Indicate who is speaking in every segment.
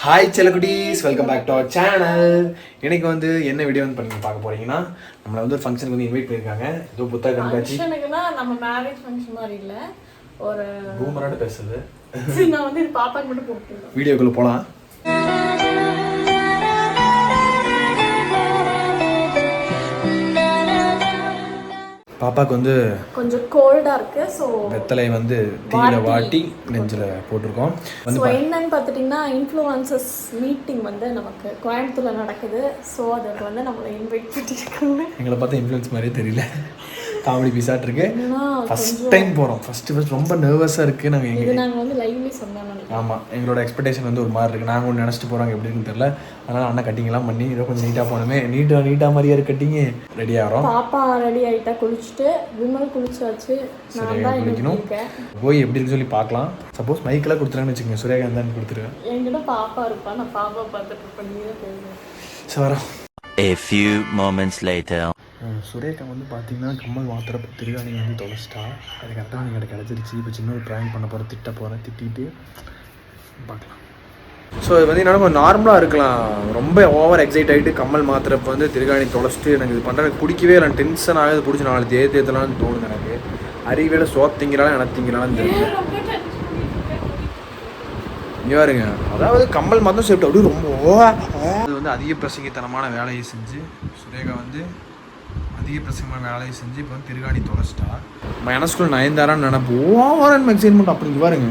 Speaker 1: Hi செல்லக்குட்டீஸ், welcome back to our channel. இன்னைக்கு வந்து என்ன வீடியோ வந்து பண்ணி பார்க்க போறீங்கன்னா, நம்மளை வந்து ஒரு ஃபங்க்ஷனுக்கு வந்து இன்வைட் பண்ணியிருக்காங்க. ஏதோ புத்தக கண்காட்சி.
Speaker 2: ஃபங்க்ஷனுக்குனா நம்ம மேரேஜ் ஃபங்க்ஷன் மாதிரி இல்லை, ஒரு
Speaker 1: பூமராட்ட பேசுறது.
Speaker 2: நான் வந்து இது பாப்பாக்கு மட்டும் கூப்பிட்டுருக்கேன்.
Speaker 1: வீடியோக்குள்ள போகலாம். பாப்பாவுக்கு வந்து
Speaker 2: கொஞ்சம் கோல்டாக இருக்குது. ஸோ
Speaker 1: வெத்தலை வந்து தீயில வாட்டி நெஞ்சில் போட்டிருக்கோம்.
Speaker 2: ஸோ என்னன்னு பார்த்துட்டிங்கன்னா, இன்ஃப்ளூயன்சர்ஸ் மீட்டிங் வந்து நமக்கு கோயம்புத்தூரில் நடக்குது. ஸோ அதுக்கு வந்து நம்மளை இன்வைட் பண்ணியிருக்காங்க.
Speaker 1: எங்களை பார்த்தா இன்ஃப்ளூயன்ஸ் மாதிரியே தெரியல, காமெடி பீஸாக இருக்கு. ஃபர்ஸ்ட் டைம் போகிறோம். ஃபர்ஸ்ட் ரொம்ப நர்வஸாக இருக்குது.
Speaker 2: நாங்கள் வந்து லைவ்லி சொன்னோம்.
Speaker 1: ஆமாம், எங்களோட எக்ஸ்பெக்டேஷன் வந்து ஒரு மாதிரி இருக்குது. நாங்கள் ஒன்று நினச்சிட்டு போகிறாங்க எப்படின்னு தெரியல. அதனால் அண்ணன் கட்டிங்கெல்லாம் பண்ணி ஏதோ கொஞ்சம் நீட்டாக போனோமே. நீட்டாக மாதிரியே இருக்கு. கட்டிங்க ரெடி ஆகிறோம்.
Speaker 2: பாப்பா ரெடி ஆகிட்டா, குளிச்சுட்டு விமல் குளிச்சாச்சு. நான் தான்
Speaker 1: குளிக்கணும். போய் எப்படி இருக்குன்னு சொல்லி பார்க்கலாம். சப்போஸ் மைக்கெல்லாம் கொடுத்துருன்னு வச்சுக்கோங்க, சூரியகாந்த் தான் கொடுத்துருவேன்.
Speaker 2: என்கிட்ட பாப்பா இருப்பா, நான் பாப்பா பார்த்துட்டு பண்ணி தான் பேசுவேன்.
Speaker 1: சரி வரோம்.
Speaker 3: A few moments later.
Speaker 1: Surekha வந்து பார்த்தீங்கன்னா கம்மல் மாத்திரப்ப திருகாணி வந்து தொலைச்சிட்டா. அது கரெக்டாக எனக்கு கிடச்சிருச்சு. இப்போ சின்ன ஒரு ப்ராங்க் பண்ண போகிறேன், திட்ட போகிறேன். திட்டிட்டு பார்க்கலாம். ஸோ இது வந்து என்னன்னா கொஞ்சம் நார்மலாக இருக்கலாம். ரொம்ப ஓவர் எக்ஸைட் ஆகிட்டு கம்மல் மாத்திரப்ப வந்து திருகாணி தொலைச்சிட்டு எனக்கு இது பண்ணுறது எனக்கு பிடிக்கவே இல்லை. டென்ஷன் ஆகுது. பிடிச்சி நாலு தேத்தலான்னு தோணுது எனக்கு. அறிவியல சோப் திங்கிறாலும் எனக்கு திங்கிறாலும் தெரியுது. பாருங்க, அதாவது கம்மல் மாத்திரம் சேர்த்து அப்படியே ரொம்ப அது வந்து அதிக பிரசங்கித்தனமான வேலையை செஞ்சு சுரேகா வந்து அதிக பிரசங்கமான வேலையை செஞ்சு இப்போ வந்து திருகாணி தொலைச்சிட்டா. மனசுக்குள்ள நயன்தாரான்னு நினைப்பு ஓவரன் எக்ஸைட்மெண்ட். அப்படி பாருங்க,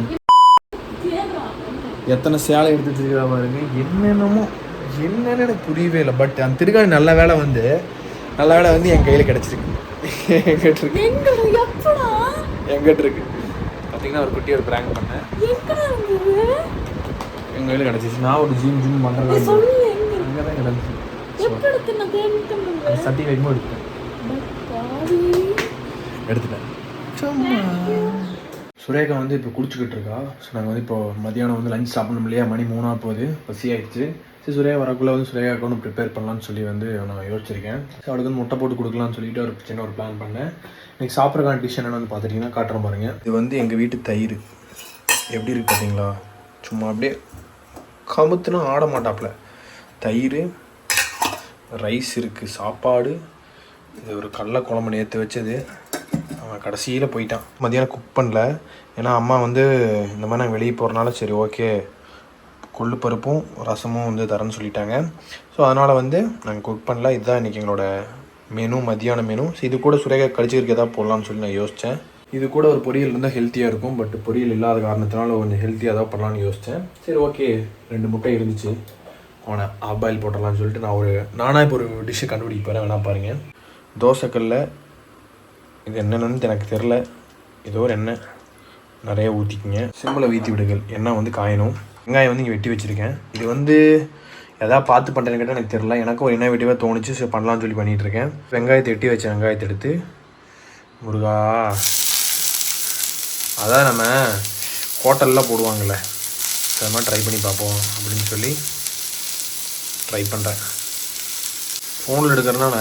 Speaker 1: எத்தனை சேலை எடுத்து வச்சிருக்கா பாருங்க. என்னென்னமோ எனக்கு புரியவே இல்லை. பட் அந்த திருகாணி நல்ல வேலை வந்து என் கையில் கிடச்சிருக்கு. எங்கிட்ட இருக்கு பார்த்தீங்கன்னா ஒரு குட்டி ஒரு ப்ராங்க் பண்ணேன். எங்கள் கையில் கிடச்சிச்சு. நான் ஒரு ஜீம் பண்ணுறேன். அங்கே தான் கிடந்துச்சு. சட்டி வைக்கும்போது எடுத்துட்டேன். சுரேகா வந்து இப்போ குடிச்சுக்கிட்டு இருக்கா. ஸோ நாங்கள் வந்து இப்போ மதியானம் வந்து லஞ்ச் சாப்பிடணும் இல்லையா, மணி 3 போகுது, பசி ஆகிடுச்சு. சரி, சுரேகா வரக்குள்ளே வந்து சுரேகாவுக்கு ஒன்று ப்ரிப்பேர் பண்ணலான்னு சொல்லி வந்து நான் யோசிச்சிருக்கேன். ஸோ அவளுக்கு வந்து முட்டை போட்டு கொடுக்கலான்னு சொல்லிட்டு ஒரு சின்ன ஒரு பிளான் பண்ணேன். இன்றைக்கி சாப்பிட்றக்கான டிஷ் என்னென்னு வந்து பார்த்துட்டிங்கன்னா காட்டுறோம் பாருங்க. இது வந்து எங்கள் வீட்டு தயிர் எப்படி இருக்குது பார்த்தீங்களா? சும்மா அப்படியே கமுத்துனா ஆட மாட்டாப்புல. தயிர், ரைஸ் இருக்குது, சாப்பாடு, இது ஒரு கடலை குழம்பு நேற்று வச்சது. அவன் கடைசியில் போயிட்டான். மதியானம் குக் பண்ணல. ஏன்னா அம்மா வந்து இந்த மாதிரி நாங்கள் வெளியே போகிறனால சரி ஓகே கொள்ளு பருப்பும் ரசமும் வந்து தரேன்னு சொல்லிட்டாங்க. ஸோ அதனால் வந்து நாங்கள் குக் பண்ணல. இதுதான் இன்றைக்கி எங்களோட மெனு, மதியான மெனு. ஸோ இது கூட சுரேகா கழிச்சிருக்கு எதாவது போடலான்னு சொல்லி நான் யோசித்தேன். இது கூட ஒரு பொரியல் இருந்தால் ஹெல்த்தியாக இருக்கும். பட் பொரியல் இல்லாத காரணத்தினால கொஞ்சம் ஹெல்த்தியாக தான் பண்ணலான்னு யோசித்தேன். சரி ஓகே, 2 முட்டை இருந்துச்சு, அவனை ஆபாயில் போட்டலான்னு சொல்லிட்டு நானாக இப்போ ஒரு டிஷ்ஷை கண்டுபிடிக்க போகிறேன். வேணா பாருங்கள். தோசைக்கல்ல இது என்னென்னு எனக்கு தெரில. ஏதோ ஒரு எண்ணெய் நிறைய ஊற்றிக்கிங்க. சிம்மில் வீற்றி விடுங்கள். எண்ணெய் வந்து காயணும். வெங்காயம் வந்து இங்கே வெட்டி வச்சுருக்கேன். இது வந்து எதாவது பார்த்து பண்ணுறேன்னு கேட்டால் எனக்கு தெரில. எனக்கும் ஒரு எண்ணெய் வெட்டிவாக தோணுச்சு. சரி பண்ணலான்னு சொல்லி பண்ணிகிட்ருக்கேன். வெங்காயத்தை வெட்டி வச்ச வெங்காயத்தை எடுத்து முருகா, அதான் நம்ம ஹோட்டலில் போடுவாங்கள்ல, அது மாதிரி ட்ரை பண்ணி பார்ப்போம் அப்படின்னு சொல்லி ட்ரை பண்ணுறேன். ஃபோனில் எடுக்கிறதுனால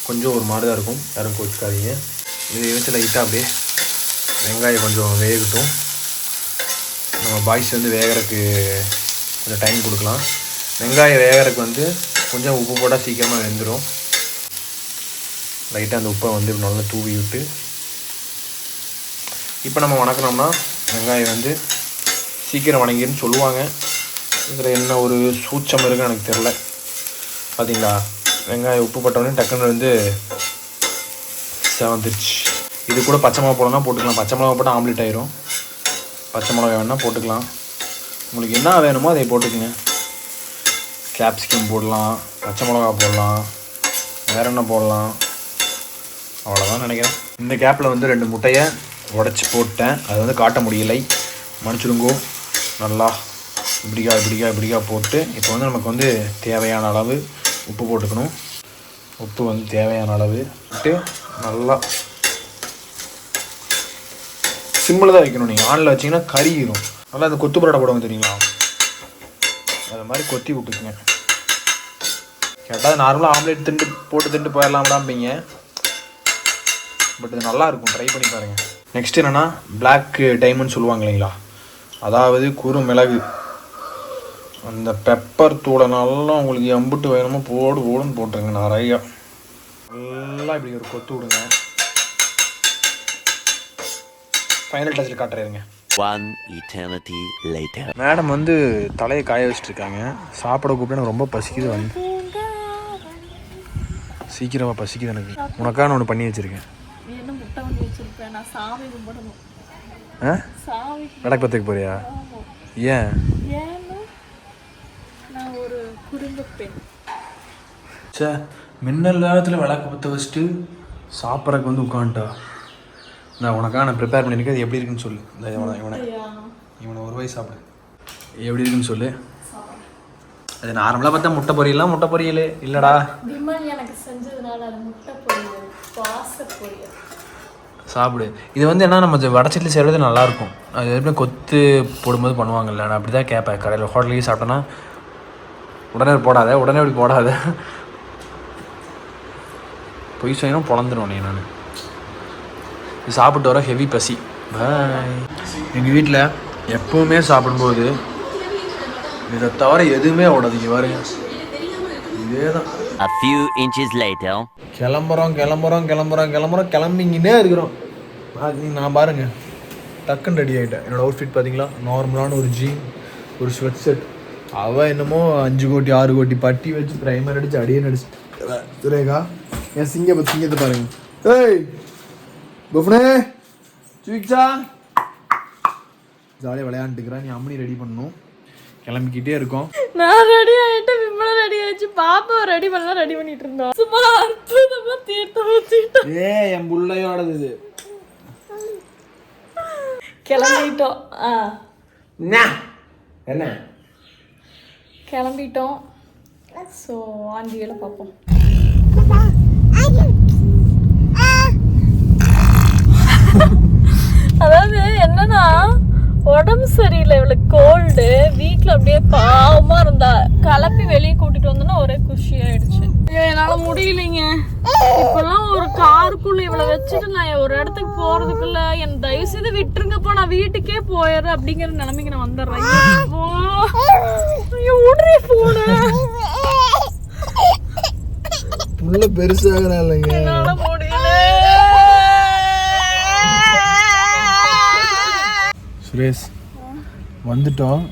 Speaker 1: கொஞ்சம் ஒரு மாதிரி தான் இருக்கும், யாரும் கோச்சிக்காதீங்க. இது வச்சு லைட்டாக அப்படியே வெங்காயம் கொஞ்சம் வேகட்டும். நம்ம பாய்ஸ் வந்து வேகிறதுக்கு கொஞ்சம் டைம் கொடுக்கலாம். வெங்காயம் வேகிறதுக்கு வந்து கொஞ்சம் உப்பு போட்டால் சீக்கிரமாக வெந்துடும். லைட்டாக அந்த உப்பை வந்து நல்லா தூவி விட்டு இப்போ நம்ம வணக்கணும்னா வெங்காயம் வந்து சீக்கிரம் வணங்கிருன்னு சொல்லுவாங்க. இதில் என்ன ஒரு சூச்சம் இருக்குன்னு எனக்கு தெரில. பார்த்தீங்களா, வெங்காயம் உப்பு போட்டோடனே டக்குன்னு வந்து செவந்துருச்சு. இது கூட பச்சை மிளகா போடணும்னா போட்டுக்கலாம். பச்சை மிளகா போட்டால் ஆம்லேட் ஆயிரும். பச்சை மிளகா வேணுன்னா போட்டுக்கலாம். உங்களுக்கு என்ன வேணுமோ அதை போட்டுக்குங்க. கேப்சிகம் போடலாம், பச்சை மிளகா போடலாம், வேற என்ன போடலாம், அவ்வளோதான் நினைக்கிறேன். இந்த கேப்பில் வந்து 2 முட்டையை உடச்சி போட்டேன். அது வந்து காட்ட முடியலை, மன்னிச்சுடுங்கோ. நல்லா இப்படிக்கா போட்டு இப்போ வந்து நமக்கு வந்து தேவையான அளவு உப்பு போட்டுக்கணும். உப்பு வந்து தேவையான அளவு விட்டு நல்லா சிம்மில் தான் வைக்கணும். நீங்கள் ஆனில் வச்சிங்கன்னா கறியிடும். நல்லா அந்த கொத்து பரோட்டா போடுவாங்க தெரியுங்களா, அது மாதிரி கொத்தி விட்டுக்குங்க. கேட்டால் நார்மலாக ஆம்லேட் திண்டு போயிடலாம்டாம்பீங்க. பட் இது நல்லாயிருக்கும், ட்ரை பண்ணி பாருங்கள். நெக்ஸ்ட் என்னென்னா பிளாக் டைமண்ட் சொல்லுவாங்க இல்லைங்களா, அதாவது குறு மிளகு அந்த பெப்பர் தூளை நல்லா உங்களுக்கு எம்புட்டு வேணுமோ போடுன்னு போட்டுருங்க நிறையா. நல்லா இப்படி ஒரு கொத்து விடுங்க. ஃபைனல் டச்சில் காட்டுறேங்க.
Speaker 3: One eternity later.
Speaker 1: மேடம் வந்து தலையை காய வச்சுட்டு இருக்காங்க. சாப்பிட கூப்பிட்டு எனக்கு ரொம்ப பசிக்குது. வந்து சீக்கிரமா பசிக்குது எனக்கு. உனக்காக நான் ஒன்று பண்ணி வச்சிருக்கேன்.
Speaker 2: என்ன முட்டை பண்ணி வச்சிருப்பேன்? நான் சாமி கும்பிடணும். சாமி
Speaker 1: நடப்பத்துக்கு போறியா? ஏன்?
Speaker 2: ஏன்னா நான் ஒரு குடும்ப பெண்.
Speaker 1: சே, மின்னல் நேரத்தில் விளக்கு பற்ற வச்சுட்டு சாப்பிட்றதுக்கு வந்து உட்காந்துட்டா. நான் உனக்காக நான் ப்ரிப்பேர் பண்ணியிருக்கேன். அது எப்படி இருக்குன்னு சொல்லு. இந்த இவனை ஒரு வயசு சாப்பிடு. எப்படி இருக்குன்னு சொல்லு. அது நார்மலாக பார்த்தா முட்டை பொரியல் இல்லைடா.
Speaker 2: விமல் எனக்கு செஞ்சதுனால அது முட்டை பொரியல், பாச பொரியல்.
Speaker 1: சாப்பிடு. இது வந்து என்ன, நம்ம வடச்சட்லி செய்கிறது நல்லாயிருக்கும். அது எப்படி கொத்து போடும்போது பண்ணுவாங்கல்ல, நான் அப்படி தான் கேட்பேன். கடையில் ஹோட்டலுக்கு சாப்பிட்டேன்னா உடனே இப்படி போடாத. பொய் சொன்னால் பொழந்துடும் நீ. நான் இது சாப்பிட்டு வர ஹெவி பசி. பாய். எங்கள் வீட்டில் எப்போவுமே சாப்பிடும்போது இதை தவிர எதுவுமே ஓடாதீங்க பாருங்க. இதே தான்.
Speaker 3: A few inches later.
Speaker 1: கிளம்பிங்கினே இருக்கிறோம். நான் பாருங்க டக்குன்னு ரெடி ஆகிட்டேன். என்னோடய அவுட்ஃபிட் பார்த்தீங்களா, நார்மலான ஒரு ஜீன், ஒரு ஸ்வெட் செட். அவள் என்னமோ 5 கோடி 6 கோடி பட்டி வச்சு ப்ரைமர் அடிச்சு அடியே நடிச்சு. சுரேகா என் சிங்கத்தை பாருங்க. ஏய் பஃப்னே சுவிக்ஸா ஜாலியாக விளையாண்டுக்கிறா. நீ அம்மனி ரெடி பண்ணணும். கிளம்பிக்கிட்டே இருக்கோம்.
Speaker 2: நான் ரெடி ஆகிட்டு விமலை ரெடி ஆச்சு. பாப்பா ரெடி பண்ணிட்டு இருந்தோம். சும்மா அற்புதமா தீர்த்தம் வச்சுக்கிட்டோம்.
Speaker 1: என் புள்ளையோடது இது.
Speaker 2: கிளம்பிட்டோம்.
Speaker 1: என்ன
Speaker 2: கிளம்பிட்டோம். ஸோ ஆண்டியில் பார்ப்போம். அதாவது என்னன்னா, உடம்பு சரியில்லை, இவளுக்கு கோல்டு. வீட்டில் அப்படியே பாவமா இருந்தா. கிளப்பி வெளியே கூட்டிட்டு வந்தோன்னா ஒரே குஷி ஆயிடுச்சு. என்னால முடியலைங்க. இப்பெல்லாம் ஒரு காருக்குள்ள இவளை வச்சுட்டு நான் ஒரு இடத்துக்கு போறதுக்குள்ள என் தயவு செய்து விட்டுருங்கப்பா, நான் வீட்டுக்கே போயிடுறேன் அப்படிங்கிற நிலைமைக்கு நான் வந்துடுறேன். உடனே போன
Speaker 1: புள்ள பெருசாக இல்லைங்க.
Speaker 2: என்னால முடியல.
Speaker 1: சுரேஷ் வந்துட்டோம்.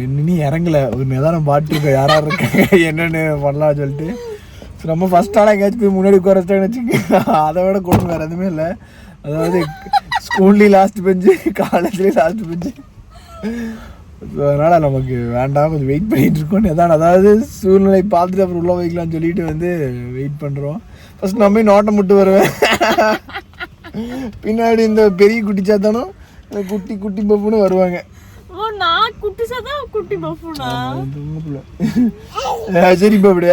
Speaker 1: இனி இறங்கல. ஒரு நிதானம் பாட்டுருக்கோம் யாரா இருக்காங்க என்னென்னு பண்ணலாம் சொல்லிட்டு. ஸோ நம்ம ஃபஸ்ட் ஆளாக எங்கேயாச்சும் போய் முன்னாடி உட்காரச்சிட்டாங்கன்னு வச்சுக்கோங்க. அதை விட கொண்டு வேறு எதுவுமே இல்லை. அதாவது ஸ்கூல்லேயும் லாஸ்ட் பெஞ்சு, காலேஜ்லேயும் லாஸ்ட் பெஞ்சு. ஸோ அதனால் நமக்கு வேண்டாம், கொஞ்சம் வெயிட் பண்ணிகிட்டு இருக்கோம். அதாவது சூழ்நிலை பார்த்துட்டு அப்புறம் உள்ளே வைக்கலாம்னு சொல்லிட்டு வந்து வெயிட் பண்ணுறோம். ஃபஸ்ட் நம்ம போய் நோட்டம் மட்டும் வருவேன். பின்னாடி இந்த பெரிய குட்டி சாத்தானும் குட்டி பப்புன்னு வருவாங்க.
Speaker 2: நான் குட்டி சாத்தா குட்டி பப்புனா
Speaker 1: சரி பப்பு.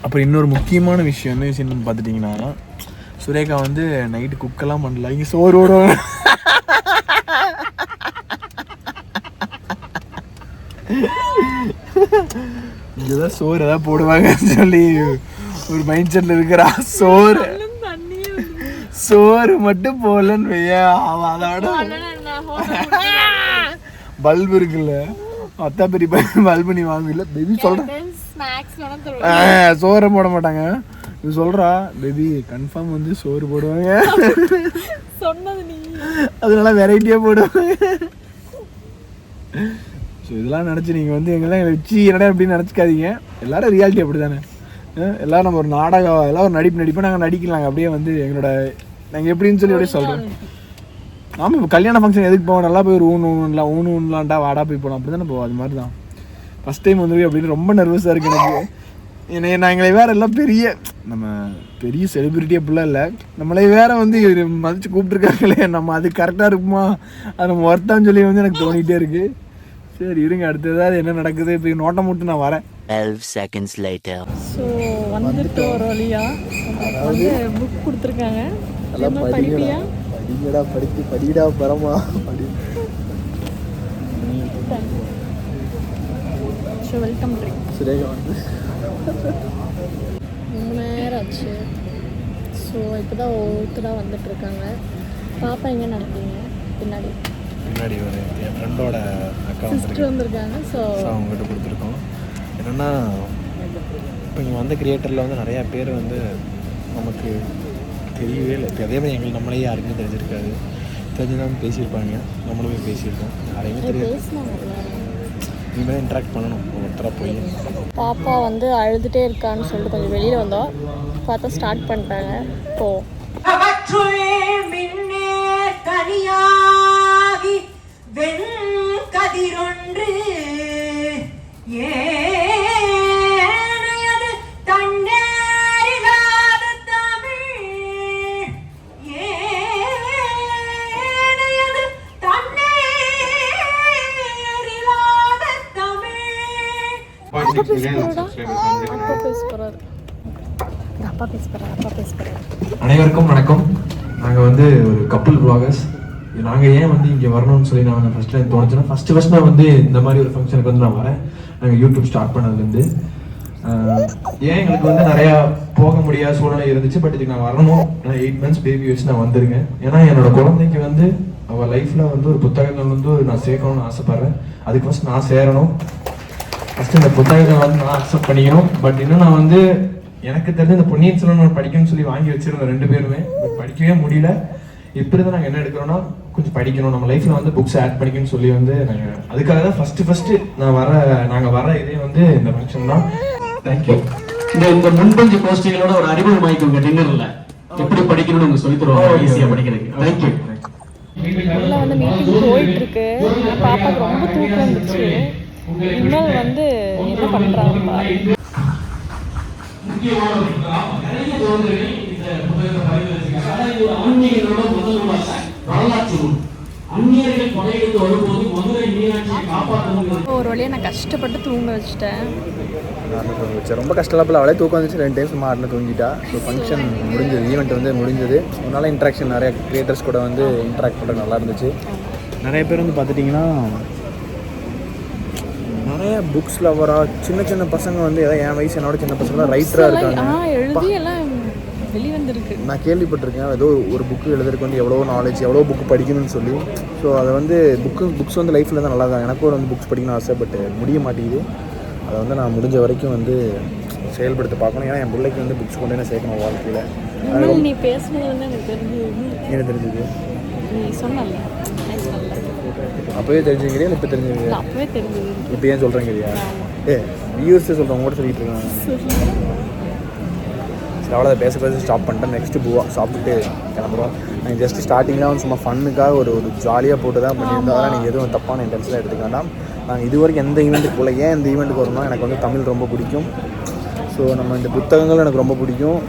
Speaker 1: அப்புறம் இன்னொரு முக்கியமான விஷயம் என்ன விஷயம்னு பார்த்துட்டிங்கன்னா, சுரேகா வந்து நைட்டு குக்கெல்லாம் பண்ணல. இங்கே சோறு ஓடுவாங்க. இங்கேதான் சோறு ஏதாவது போடுவாங்கன்னு சொல்லி ஒரு மைண்ட் செட்டில் இருக்கிறா. சோறு மட்டும் போடலன்னு வையா. அதோட பல்பு இருக்குல்ல, அத்தா பெரிய பல்பு நீ வாங்கல பேபி சொல்கிறேன். சோறை போட மாட்டாங்க. இது சொல்கிறா பேபி கன்ஃபார்ம் வந்து சோறு போடுவாங்க. அதனால வெரைட்டியாக போடுவாங்க. ஸோ இதெல்லாம் நினச்சி நீங்கள் வந்து எங்கெல்லாம் வச்சு என்னடா அப்படின்னு நினச்சிக்காதீங்க. எல்லோரும் ரியாலிட்டி அப்படி தானே. எல்லோரும் நம்ம ஒரு நாடகம், எல்லாம் ஒரு நடிப்போம். நாங்கள் நடிக்கலாங்க அப்படியே வந்து எங்களோட நாங்கள் எப்படின்னு சொல்லி அப்படியே சொல்கிறோம். ஆமாம், இப்போ கல்யாண ஃபங்க்ஷன் எதுக்கு போவோம், நல்லா போய் ஒரு ஊன்லாண்டா வாடா போய் போகலாம், அப்படி தானே போவோம். அது மாதிரி தான் ஃபஸ்ட் டைம் வந்து அப்படின்னு ரொம்ப நர்வஸாக இருக்குது எனக்கு. நாங்களே வேறு எல்லாம் நம்ம பெரிய செலிப்ரிட்டி அப்படிலாம் இல்லை. நம்மளே வேறு வந்து மதித்து கூப்பிட்ருக்காங்களே, நம்ம அது கரெக்டாக இருக்குமா, அது நம்ம ஒர்த்தான்னு சொல்லி வந்து எனக்கு தோணிகிட்டே இருக்குது. சரி இருங்க, அடுத்ததாவது என்ன நடக்குது இப்போ நோட்டம் மட்டும் நான் வரேன்.
Speaker 3: 12 seconds later.
Speaker 2: ஸோ வந்துட்டு ஒரு வழியா வந்து புக் கொடுத்துருக்காங்க. படிப்பியா?
Speaker 1: படிடா பரமா படி.
Speaker 2: So welcome drink.
Speaker 1: சுரேகா வந்து
Speaker 2: ரொம்ப நேரம் ஆச்சு. ஸோ இப்போ தான் ஒருத்தராக வந்துட்டுருக்காங்க. பாப்பா எங்கே நினைப்பீங்க? பின்னாடி
Speaker 1: பின்னாடி ஒரு என் ஃப்ரெண்டோட அக்கா
Speaker 2: சிஸ்டர் வந்திருக்காங்க. ஸோ
Speaker 1: அவங்ககிட்ட கொடுத்துருக்கோம். என்னென்னா இப்போ இங்கே வந்த கிரியேட்டரில் வந்து நிறையா பேர் வந்து நமக்கு தெரியவே இல்லை. இப்போ அதே மாதிரி எங்களுக்கு நம்மளே யாருக்குமே தெரிஞ்சிருக்காது. தெரிஞ்சுதான் பேசியிருப்பாங்க, நம்மளுமே பேசியிருக்கோம். யாரையுமே தெரியாது. இனிமேல் இன்ட்ராக்ட் பண்ணணும் ஒருத்தராக போய்.
Speaker 2: பாப்பா வந்து அழுதுகிட்டே இருக்கான்னு சொல்லிட்டு கொஞ்சம் வெளியில் வந்தோம். பார்த்தா ஸ்டார்ட் பண்ணிட்டாங்க. இப்போ
Speaker 4: கனியாகி வெண்கதிரொன்று ஏனையது தண்டேரிலாத தமிழ் ஏனையது தண்டேரிலாத தமிழ்.
Speaker 2: அப்பா பேச போகிறாரு. அப்பா பேச போகிறாரு.
Speaker 1: அனைவருக்கும் வணக்கம். நாங்கள் வந்து ஒரு கப்புள் வ்ளாகர்ஸ். நாங்கள் ஏன் வந்து இங்கே வரணும்னு சொல்லி நான் ஃபஸ்ட் டைம் தோணுச்சுன்னா ஃபஸ்ட்டு நான் வந்து இந்த மாதிரி ஒரு ஃபங்க்ஷனுக்கு வந்து நான் வரேன். நாங்கள் யூடியூப் ஸ்டார்ட் பண்ணதுலேருந்து ஏன் எங்களுக்கு வந்து நிறையா போக முடியாத சூழ்நிலை இருந்துச்சு. பட் இதுக்கு நான் வரணும். நான் 8 months பேபி வச்சு நான் வந்திருக்கேன். ஏன்னா என்னோட குழந்தைக்கு வந்து அவள் லைஃப்பில் வந்து ஒரு புத்தகங்கள் வந்து நான் சேர்க்கணும்னு ஆசைப்பட்றேன். அதுக்கு ஃபஸ்ட் நான் சேரணும். ஃபஸ்ட்டு இந்த புத்தகத்தை வந்து நான் அக்செப்ட் பண்ணிக்கணும். பட் இன்னும் நான் வந்து எனக்கு தெரிஞ்ச இந்த பொன்னியின் செல்வன் படிக்கணும்னு சொல்லி வாங்கி வச்சிருந்தோம் 2 பேருமே. பட் படிக்கவே முடியல. இப்படி தான் நாங்கள் என்ன எடுக்கிறோன்னா கொஞ்சம் படிக்கணும், நம்ம லைஃப்பில் வந்து புக்ஸ் ஆட் பண்ணிக்கணும்னு சொல்லி வந்து நாங்கள் அதுக்காக தான் ஃபஸ்ட்டு நாங்கள் வர இதே வந்து இந்த ஃபங்க்ஷன் தான். தேங்க்யூ.
Speaker 5: இந்த முன்பஞ்சு போஸ்டிங்களோட ஒரு அறிமுகம் ஆயிக்கோங்க. டின்னர்ல எப்படி படிக்கணும்னு உங்க சொல்லி தருவாங்க ஈஸியா படிக்கிறதுக்கு. தேங்க்யூ.
Speaker 2: உள்ள வந்து மீட்டிங் போயிட்டு இருக்கு. பாப்பாக்கு ரொம்ப தூக்கம் வந்துச்சு. இன்னும் வந்து என்ன பண்றாங்க பாரு. ஒரு வழியாக நான் கஷ்டப்பட்டு தூங்க வச்சுட்டேன்.
Speaker 1: ரொம்ப கஷ்டப்படல. அவளே தூக்கம் வந்துச்சு. 2 டைம் சும்மா ஆடின தூங்கிட்டா. ஸோ ஃபங்க்ஷன் முடிஞ்சது, ஈவெண்ட் வந்து முடிஞ்சது. அதனால இன்ட்ராக்ஷன் நிறைய கிரியேட்டர்ஸ் கூட வந்து இன்ட்ராக்ட் பண்ணுறது நல்லா இருந்துச்சு. நிறைய பேர் வந்து பார்த்துட்டிங்கன்னா நிறைய புக்ஸ் லவராக சின்ன பசங்க வந்து ஏதாவது என் வயசு என்னோட சின்ன பசங்களாம் ரைட்டராக இருக்காங்க.
Speaker 2: எழுதி எல்லாம் வெளிவந்துருக்கு.
Speaker 1: நான் கேள்விப்பட்டிருக்கேன். ஏதோ ஒரு புக்கு எழுதுறதுக்கு வந்து எவ்வளோ நாலேஜ், எவ்வளோ புக்கு படிக்கணும்னு சொல்லி. ஸோ அதை வந்து புக்ஸ் வந்து லைஃப்பில் தான் நல்லா தான். எனக்கும் வந்து புக்ஸ் படிக்கணும்னு ஆசை. பட் முடிய மாட்டேங்குது. அதை வந்து நான் முடிஞ்ச வரைக்கும் வந்து செயல்படுத்த பார்க்கணும். ஏன்னா என் பிள்ளைக்கு வந்து புக்ஸ் கொண்டு என்ன சேர்க்கணும் வாழ்க்கையில்.
Speaker 2: நீ பேசுனது எனக்கு
Speaker 1: தெரிஞ்சது
Speaker 2: நீ சொன்னல
Speaker 1: அப்போவே தெரிஞ்சுக்கிறியா? இப்போ தெரிஞ்சுக்கிறியா?
Speaker 2: அப்பவே தெரிஞ்சது.
Speaker 1: இப்போ ஏன் சொல்கிறேங்கிறியா? வியூவர்ஸே சொல்கிறேன், உங்கள்கிட்ட சொல்லிட்டு இருக்காங்க. சரி, அவ்வளோ பேச ஸ்டாப் பண்ணிட்டேன். நெக்ஸ்ட்டு சாப்பிட்டுட்டு கிளம்புறோம். நாங்கள் ஜஸ்ட் ஸ்டார்டிங்கில் வந்து சும்மா ஃபன்னுக்காக ஒரு ஜாலியாக போட்டு தான் பண்ணியிருந்தோம். அதனால் நீங்கள் எதுவும் தப்பான இன்டென்ஷனாக எடுத்துக்க வேண்டாம். நாங்கள் இது வரைக்கும் எந்த ஈவெண்ட்டுக்கு போகல. ஏன் இந்த ஈவெண்ட்டுக்கு வரணும்னா எனக்கு வந்து தமிழ் ரொம்ப பிடிக்கும். ஸோ நம்ம இந்த புத்தகங்கள் எனக்கு ரொம்ப பிடிக்கும்.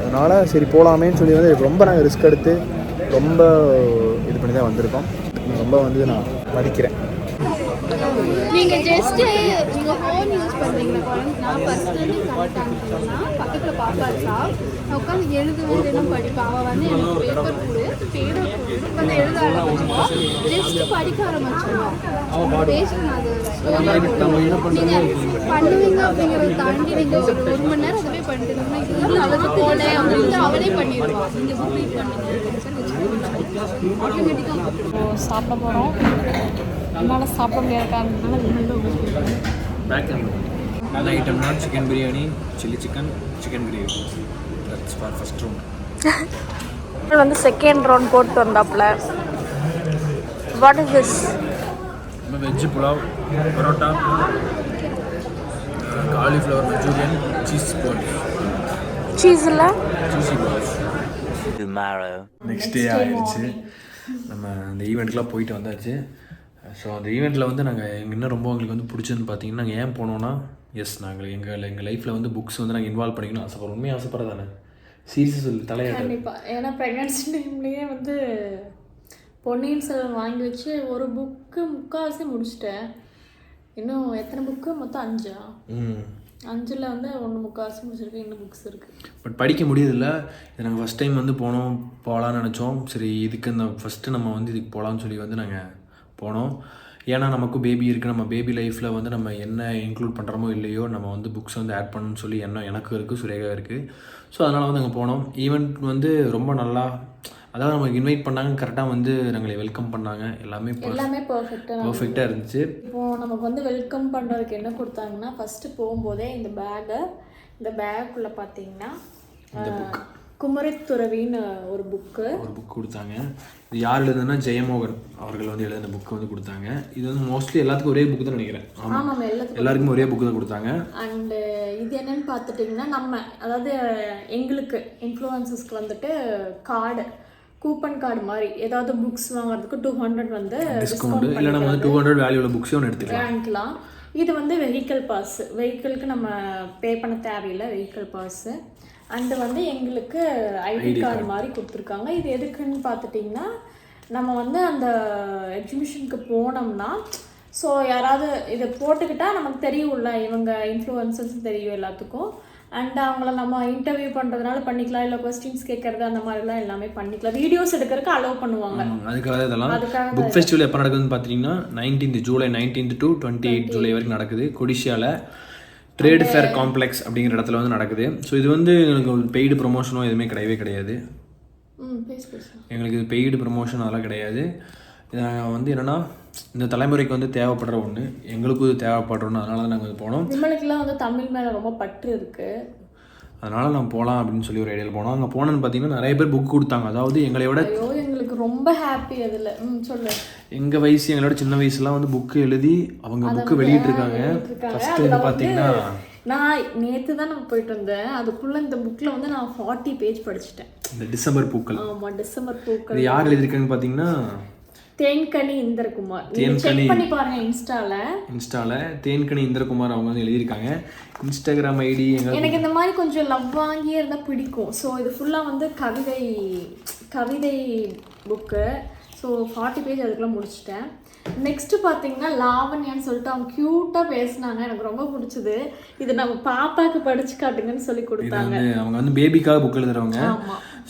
Speaker 1: அதனால் சரி போகலாமேன்னு சொல்லி வந்து ரொம்ப நாங்கள் ரிஸ்க் எடுத்து ரொம்ப இது பண்ணி தான் வந்திருக்கோம். ரொம்ப வந்து நான் மதிக்கிறேன்.
Speaker 6: நீங்கள் ஜஸ்ட்டு நீங்கள் ஃபோன் யூஸ் பண்ணுறீங்களா? நான் ஃபஸ்ட்டு வந்து கரெக்ட் அனுப்பிச்சோன்னா பக்கத்தில் பாப்பா இருக்கா, உட்காந்து எழுதுவேன் படிப்பேன். அவள் வந்து எனக்கு பேப்பர் கொடு, பேப்பர் கொடு உட்காந்து எழுத ஆரம்பிச்சிடுவா. ஜஸ்ட்டு படிக்க ஆரம்பிச்சிடுவோம். பேசணும். அது நீங்கள் பண்ணுவீங்க அப்படிங்கிறத தாண்டி நீங்கள் ஒரு 1 மணி நேரம் அதுவே பண்ணிட்டுருந்தீங்கன்னா இதெல்லாம் நல்லது போல அப்படின்னு அவனே பண்ணிடுவான். நீங்கள் புக் ரீட் பண்ணுங்க ஆட்டோமேட்டிக்காக.
Speaker 2: சாப்பிட போகிறோம். என்னால் சாப்பிட முடியாத காரணத்தினால
Speaker 1: நல்ல ஐட்டம்னா chicken biryani, chilli chicken biryani. That's for first round.
Speaker 2: வந்து செகண்ட் ரவுண்ட் போட்டு வந்தாப்புல. What is this?
Speaker 1: Veg pulao, parotta, cauliflower Manchurian, cheese balls.
Speaker 2: Cheese இல்லை,
Speaker 1: cheesy balls.
Speaker 3: Tomorrow.
Speaker 1: Next day ஆயிடுச்சு. நம்ம அந்த ஈவெண்ட்டுக்குலாம் போயிட்டு வந்தாச்சு. ஸோ அந்த ஈவெண்ட்டில் வந்து நாங்கள் இன்னும் ரொம்ப எங்களுக்கு வந்து பிடிச்சதுன்னு பார்த்தீங்கன்னா நாங்கள் ஏன் போனோன்னா நாங்கள் எங்கள் லைஃப்பில் வந்து புக்ஸ் வந்து நாங்கள் இன்வால்வ் பண்ணிக்கணும் ஆசைப்படுறோம். உண்மையாக ஆசைப்படுறதானே? சீரியஸாக சொல்லி தலையாட.
Speaker 2: கண்டிப்பாக. ஏன்னா ப்ரெக்னன்சி டைம்லேயே வந்து பொன்னியின் செல்வன் வாங்கி வச்சு ஒரு புக்கு முக்கால்வாசி முடிச்சிட்டேன். இன்னும் எத்தனை புக்கு? மொத்தம் 5. 5ல் வந்து 1 முக்கால்வாசி முடிச்சிருக்கு. இன்னும் புக்ஸ் இருக்குது.
Speaker 1: பட் படிக்க முடியதில்ல. இது நாங்கள் ஃபஸ்ட் டைம் வந்து போகலான்னு நினச்சோம். சரி, இதுக்கு இந்த ஃபஸ்ட்டு நம்ம வந்து இதுக்கு போகலான்னு சொல்லி வந்து நாங்கள் போனோம். ஏன்னா நமக்கும் பேபி இருக்குது. நம்ம பேபி லைஃப்பில் வந்து நம்ம என்ன இன்க்ளூட் பண்ணுறோமோ இல்லையோ நம்ம வந்து புக்ஸ் வந்து ஆட் பண்ணணும்னு சொல்லி எண்ணம் எனக்கு இருக்குது, சுரேகா இருக்குது. ஸோ அதனால் வந்து அங்கே போனோம். ஈவெண்ட் வந்து ரொம்ப நல்லா அதாவது நமக்கு இன்வைட் பண்ணாங்க, கரெக்டாக வந்து நாங்களை வெல்கம் பண்ணாங்க, எல்லாமே பர்ஃபெக்டாக இருந்துச்சு.
Speaker 2: இப்போது நமக்கு வந்து வெல்கம் பண்ணுறதுக்கு என்ன கொடுத்தாங்கன்னா, ஃபஸ்ட்டு போகும்போதே இந்த பேக்குள்ளே பார்த்தீங்கன்னா குமரித்துறவின்னு ஒரு புக்கு
Speaker 1: கொடுத்தாங்க. இது யார் எழுதுனா ஜெயமோகன் அவர்கள் வந்து எழுதின புக்கு வந்து கொடுத்தாங்க. இது வந்து மோஸ்ட்லி எல்லாத்துக்கும் ஒரே புக்கு தான் நினைக்கிறேன்.
Speaker 2: ஆமாம்,
Speaker 1: எல்லாருக்கும் ஒரே புக்கு தான் கொடுத்தாங்க.
Speaker 2: அண்டு இது என்னன்னு பார்த்துட்டிங்கன்னா, நம்ம அதாவது எங்களுக்கு இன்ஃப்ளூயன்சஸ்க்கு வந்துட்டு கூப்பன் கார்டு மாதிரி ஏதாவது புக்ஸ் வாங்குறதுக்கு 200 வந்து
Speaker 1: டிஸ்கவுண்ட், இல்லை நம்ம வந்து 200 வேல்யூல புக்ஸே ஒன்று
Speaker 2: எடுத்துக்கலாம். இது வந்து வெஹிக்கிள் பாஸ், வெஹிக்கிளுக்கு நம்ம பே பண்ண தேவையில்லை, வெஹிக்கிள் பாஸு. அண்டு வந்து எங்களுக்கு ஐடி கார்டு மாதிரி கொடுத்துருக்காங்க. இது எதுக்குன்னு பார்த்துட்டிங்கன்னா, நம்ம வந்து அந்த எக்ஸிபிஷனுக்கு போனோம்னா ஸோ யாராவது இதை போட்டுக்கிட்டால் நமக்கு தெரியும்ல, இவங்க இன்ஃப்ளூயன்சர்ஸ் தெரியும் எல்லாத்துக்கும். அண்ட் அவங்கள நம்ம இன்டர்வியூ பண்ணுறதுனால பண்ணிக்கலாம், இல்லை கொஸ்டின்ஸ் கேட்கறது அந்த மாதிரிலாம் எல்லாமே பண்ணிக்கலாம். வீடியோஸ் எடுக்கிறதுக்கு அலோவ் பண்ணுவாங்க.
Speaker 1: அதுக்காக இதெல்லாம் புக் ஃபெஸ்டிவல் எப்போ நடக்குதுன்னு பார்த்தீங்கன்னா 19 ஜூலை 19 to 28 ஜூலை வரைக்கும் நடக்குது. கொடிஷியாவில் ட்ரேட் ஃபேர் காம்ப்ளெக்ஸ் அப்படிங்கிற இடத்துல வந்து நடக்குது. ஸோ இது வந்து எனக்கு பெய்டு ப்ரொமோஷனோ எதுவுமே கிடையாது. எங்களுக்கு இது பெய்டு ப்ரொமோஷன் அதெல்லாம் கிடையாது. வந்து என்னென்னா, இந்த தலைமுறைக்கு வந்து தேவைப்படுற ஒன்று, எங்களுக்கும் இது தேவைப்படுறோன்னு, அதனால தான் நாங்கள் வந்து போனோம்.
Speaker 2: நம்மளுக்குலாம் வந்து தமிழ் மேலே ரொம்ப பற்று இருக்குது,
Speaker 1: அதனால் நான் போகலாம் அப்படின்னு சொல்லி ஒரு ஐடியாவில் போனோம். அங்கே போனோன்னு பார்த்தீங்கன்னா நிறைய பேர் புக் கொடுத்தாங்க. அதாவது எங்களை விட
Speaker 2: எங்களுக்கு ரொம்ப ஹாப்பி அதில். சொல்லு,
Speaker 1: எங்கள் வயசு எங்களோட சின்ன வயசுலாம் வந்து புக்கு எழுதி அவங்க புக்கு வெளியிட்டிருக்காங்க. ஃபஸ்ட்டு வந்து பார்த்தீங்கன்னா
Speaker 2: நான் நேற்று தான் நான் போயிட்டு வந்தேன், அதுக்குள்ளே இந்த புக்கில் வந்து நான் 40 பேஜ் படிச்சுட்டேன்.
Speaker 1: இந்த டிசம்பர் பூக்கள்.
Speaker 2: ஆமாம், டிசம்பர் பூக்கள்.
Speaker 1: இது யார் எழுதியிருக்காங்கன்னு பார்த்தீங்கன்னா
Speaker 2: தேன்கனி இந்திரகுமார். செக் பண்ணி பாருங்க இன்ஸ்டால தேன்கனி இந்திரகுமார் அவங்க வந்து எழுதியிருக்காங்க. இன்ஸ்டாகிராம் ஐடி எனக்கு இந்த மாதிரி கொஞ்சம் லவ் வாங்கியே இருந்தால் பிடிக்கும். ஸோ இது ஃபுல்லாக வந்து கவிதை புக்கு. ஸோ 40 பேஜ் அதுக்குள்ளே முடிச்சிட்டேன். நெக்ஸ்ட்டு பார்த்தீங்கன்னா லாவண்யான்னு சொல்லிட்டு அவங்க க்யூட்டாக பேசினாங்க, எனக்கு ரொம்ப பிடிச்சது. இது நம்ம பாப்பாவுக்கு படிச்சு காட்டுங்கன்னு சொல்லி கொடுத்தாங்க.
Speaker 1: அவங்க வந்து பேபிக்காக புக் எழுதுறவங்க.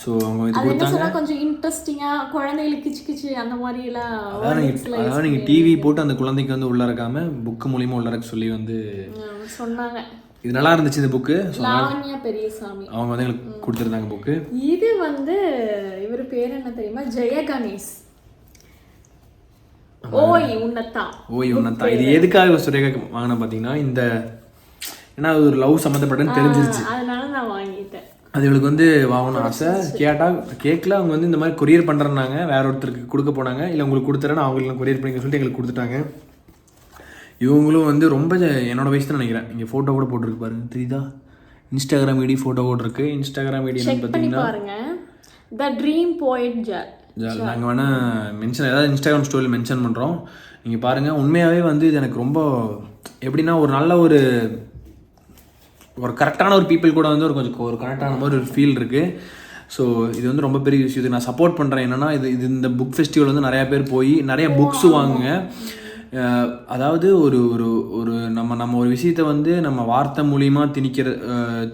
Speaker 1: ஸோ அவங்க இது கொடுத்தாங்க.
Speaker 2: கொஞ்சம் இன்ட்ரெஸ்டிங்காக குழந்தைகளுக்கு கிச்சு அந்த மாதிரிலாம்.
Speaker 1: அதாவது நீங்கள் டிவி போட்டு அந்த குழந்தைக்கு வந்து உள்ள இருக்காம புக்கு மூலியமாக உள்ள இருக்க சொல்லி வந்து
Speaker 2: சொன்னாங்க.
Speaker 1: இது நல்லா இருந்துச்சு இந்த புக்கு.
Speaker 2: லாவண்யா பெரியசாமி
Speaker 1: அவங்க வந்து எங்களுக்கு கொடுத்துருந்தாங்க புக்கு.
Speaker 2: இது வந்து இவர் பேர் என்ன தெரியுமா, ஜெய கணேஷ். ஓய் உன்னத்தா.
Speaker 1: இது எதுக்காக சுரேகா வாங்கினா பார்த்தீங்கன்னா, இந்த ஏன்னா அது ஒரு லவ் சம்மந்தப்பட்டன்னு தெரிஞ்சிருச்சு,
Speaker 2: அதனால நான் வாங்கிட்டேன்.
Speaker 1: அது இவளுக்கு வந்து வாங்கணும் ஆசை. கேட்கல. அவங்க வந்து இந்த மாதிரி கொரியர் பண்ணுறேன்னாங்க, வேற ஒருத்தருக்கு கொடுக்க போனாங்க. இல்லை உங்களுக்கு கொடுத்துறேன்னு அவங்களுக்கு கொரியர் பண்ணிக்க சொல்லிட்டு எங்களுக்கு கொடுத்துட்டாங்க. இவங்களும் வந்து ரொம்ப என்னோட வயசு தான் நினைக்கிறேன். இங்கே ஃபோட்டோ கூட போட்டிருக்கு பாருங்க, தெரியுதா? இன்ஸ்டாகிராம் ஐடி ஃபோட்டோ கூட இருக்கு. இன்ஸ்டாகிராம் ஐடி என்னன்னு பார்த்தீங்கன்னா
Speaker 2: பாருங்க, த ட்ரீம் போயட் ஜால்.
Speaker 1: நாங்கள் வேணால் மென்ஷன் ஏதாவது இன்ஸ்டாகிராம் ஸ்டோரியில் மென்ஷன் பண்ணுறோம், நீங்கள் பாருங்கள். உண்மையாகவே வந்து இது எனக்கு ரொம்ப எப்படின்னா, ஒரு நல்ல ஒரு கரெக்டான ஒரு பீப்புள் கூட வந்து ஒரு கரெக்டான மாதிரி ஒரு ஃபீல் இருக்குது. ஸோ இது வந்து ரொம்ப பெரிய விஷயம். இது நான் சப்போர்ட் பண்ணுறேன். என்னென்னா, இது இந்த புக் ஃபெஸ்டிவல் வந்து நிறையா பேர் போய் நிறைய புக்ஸ் வாங்குங்க. அதாவது ஒரு ஒரு ஒரு நம்ம ஒரு விஷயத்தை வந்து நம்ம வார்த்தை மூலியமாக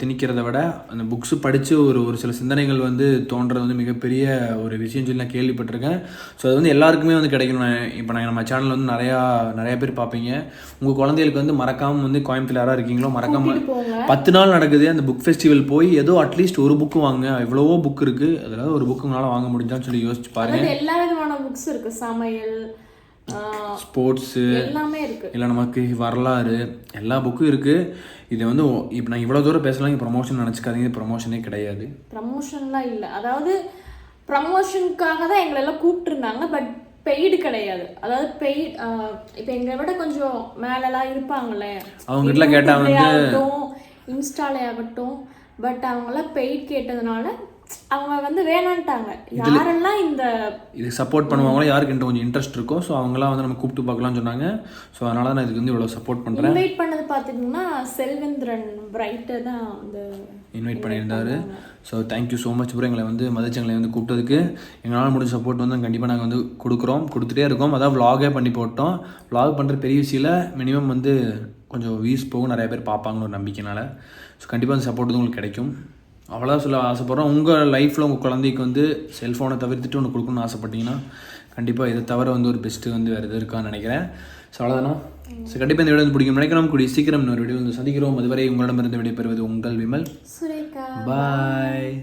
Speaker 1: திணிக்கிறத விட அந்த புக்ஸ் படித்து ஒரு சில சிந்தனைகள் வந்து தோன்றது வந்து மிகப்பெரிய ஒரு விஷயம் சொல்லி நான் கேள்விப்பட்டிருக்கேன். ஸோ அது வந்து எல்லாருக்குமே வந்து கிடைக்கணும். இப்போ நான் நம்ம சேனலில் வந்து நிறையா பேர் பார்ப்பீங்க. உங்கள் குழந்தைகளுக்கு வந்து மறக்காமல் வந்து கோயம்புத்தூர் யாராக இருக்கீங்களோ மறக்காமல் 10 நாள் நடக்குது அந்த புக் ஃபெஸ்டிவல், போய் ஏதோ அட்லீஸ்ட் ஒரு புக்கு வாங்க. எவ்வளவோ புக் இருக்குது, அதில் ஒரு புக்கு உங்களால் வாங்க முடிஞ்சான்னு சொல்லி யோசிச்சு பாருங்கள்.
Speaker 2: எல்லா விதமான புக்ஸ் இருக்குது, சமையல்,
Speaker 1: ஸ்போர்ட்ஸு
Speaker 2: எல்லாமே இருக்குது,
Speaker 1: இல்லை நமக்கு வரலாறு, எல்லா புக்கும் இருக்குது. இது வந்து இப்போ நான் இவ்வளோ தூரம் பேசலாம், இங்கே ப்ரமோஷன் நினச்சிக்காதீங்க, ப்ரமோஷனே கிடையாது,
Speaker 2: ப்ரமோஷன்லாம் இல்லை. அதாவது ப்ரமோஷனுக்காக தான் எங்களெல்லாம் கூப்பிட்டுருந்தாங்க, பட் பெய்டு கிடையாது. அதாவது பெய்ட் இப்போ எங்களை விட கொஞ்சம் மேலெல்லாம் இருப்பாங்களே,
Speaker 1: அவங்ககிட்ட கேட்டால் வந்து
Speaker 2: இன்ஸ்டாலே ஆகட்டும், பட் அவங்களாம் பெய்ட் கேட்டதுனால அவங்க வந்து வேணான்ட்டாங்க. யாரெல்லாம் இது
Speaker 1: சப்போர்ட் பண்ணுவாங்களோ, யாருக்கு கொஞ்சம் இன்ட்ரெஸ்ட் இருக்கோ, ஸோ அவங்களாம் வந்து நம்ம கூப்பிட்டு பார்க்கலாம்னு சொன்னாங்க. ஸோ அதனால நான் இதுக்கு வந்து இவ்வளோ சப்போர்ட் பண்ணுறேன்.
Speaker 2: இன்வைட் பண்ணது பார்த்திங்கன்னா செல்வேந்திரன் பிரைட்டை தான் வந்து
Speaker 1: இன்வைட் பண்ணியிருந்தாரு. So thank you so much bro, எங்களை வந்து மதிச்சங்களை வந்து கூப்பிட்டதுக்கு. எங்களால் முடிஞ்ச சப்போர்ட் வந்து கண்டிப்பாக நாங்கள் வந்து கொடுத்துட்டே இருக்கோம். அதான் விலாகே பண்ணி போட்டோம். விலாக் பண்ணுற பெரிய விஷயம் மினிமம் வந்து கொஞ்சம் வியூஸ் போகும், நிறைய பேர் பார்ப்பாங்கன்னு ஒரு நம்பிக்கைனால. ஸோ கண்டிப்பாக அந்த சப்போர்ட் வந்து உங்களுக்கு கிடைக்கும். அவ்வளோதான் சொல்ல ஆசைப்பட்றோம். உங்கள் லைஃப்பில் உங்கள் குழந்தைக்கு வந்து செல்ஃபோனை தவிர்த்துட்டு ஒன்று கொடுக்கணும்னு ஆசைப்பட்டீங்கன்னா கண்டிப்பாக இதை தவிர வந்து ஒரு பெஸ்ட்டு வந்து வேறு எது இருக்கான்னு நினைக்கிறேன். ஸோ அவ்வளோதானா. ஸோ கண்டிப்பாக இந்த வீடியோ வந்து பிடிக்கும் நினைக்கிறோம். கூடிய சீக்கிரம் இன்னொரு வீடியோ வந்து சந்திக்கிறோம். அதுவரை உங்களிடமிருந்து விடைபெறுவது உங்கள் விமல்.
Speaker 2: சுரேகா.
Speaker 1: பாய்.